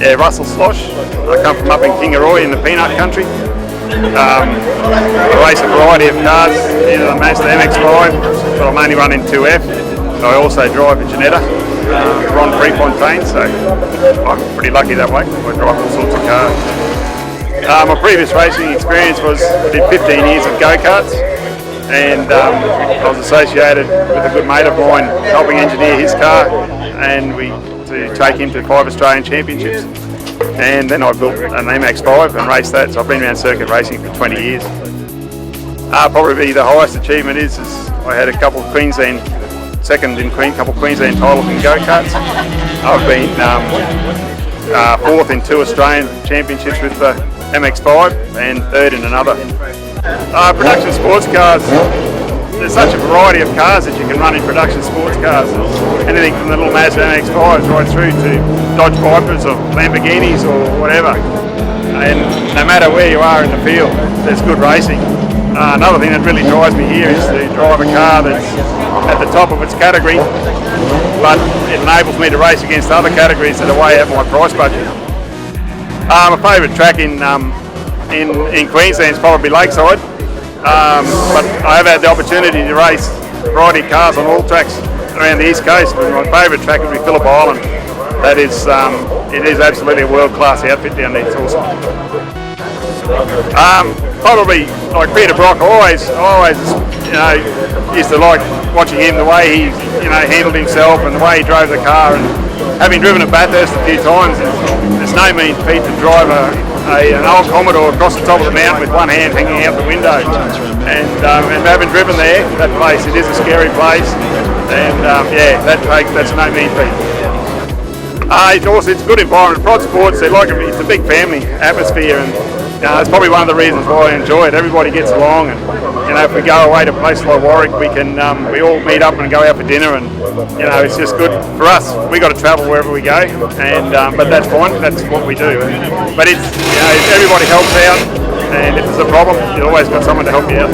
Yeah, Russell Schloss. I come from up in Kingaroy in the peanut country. I race a variety of cars, either the Mazda MX5, but I'm only running 2F. I also drive a Janetta, Ron Prefontaine, so I'm pretty lucky that way. I drive all sorts of cars. My previous racing experience was I did 15 years of go-karts, and I was associated with a good mate of mine helping engineer his car, and to take him to 5 Australian Championships. And then I built an MX5 and raced that, so I've been around circuit racing for 20 years. Probably the highest achievement is I had a couple of Queensland titles in go-karts. I've been fourth in 2 Australian Championships with the MX5 and third in another. Production sports cars, there's such a variety of cars that you can run in production sports cars. Anything from the little Mazda MX5s right through to Dodge Vipers or Lamborghinis or whatever. And no matter where you are in the field, there's good racing. Another thing that really drives me here is to drive a car that's at the top of its category, but it enables me to race against other categories that are way out my price budget. My favourite track in Queensland is probably Lakeside. But I have had the opportunity to race a variety of cars on all tracks around the East Coast, but my favourite track would be Phillip Island. That is, it is absolutely a world-class outfit down there. It's awesome. Probably like Peter Brock. I always, used to like watching him, the way he, handled himself and the way he drove the car. And having driven at Bathurst a few times, there's no mean feat to drive an old Commodore across the top of the mountain with one hand hanging out the window. And having driven there, that place, it is a scary place. And that's no mean feat. It's a good environment. Prod Sports, it's a big family atmosphere, and it's probably one of the reasons why I enjoy it. Everybody gets along, and if we go away to places like Warwick, we we all meet up and go out for dinner, and it's just good for us. We got to travel wherever we go, and but that's fine. That's what we do. But it's everybody helps out, and if there's a problem, you've always got someone to help you out.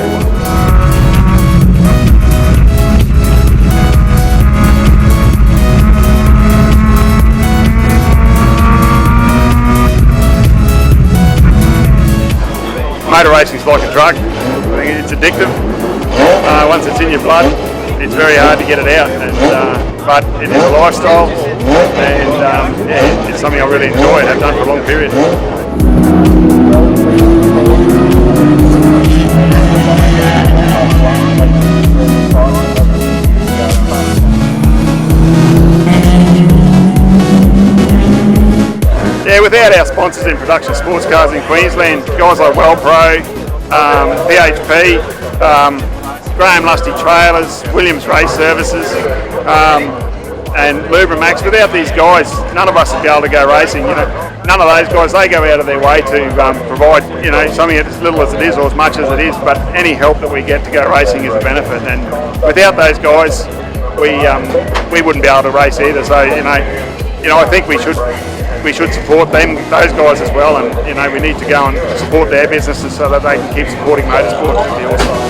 Motor racing is like a drug. I think it's addictive. Once it's in your blood, it's very hard to get it out. But it is a lifestyle, and it's something I really enjoy and have done for a long period. Yeah, without our sponsors in production sports cars in Queensland, guys like WellPro, PHP, Graham Lusty Trailers, Williams Race Services, and Lubramax, without these guys, none of us would be able to go racing. None of those guys, they go out of their way to provide, something as little as it is or as much as it is, but any help that we get to go racing is a benefit. And without those guys, we wouldn't be able to race either. So, I think we should support those guys as well, and we need to go and support their businesses so that they can keep supporting motorsport. It'd be awesome.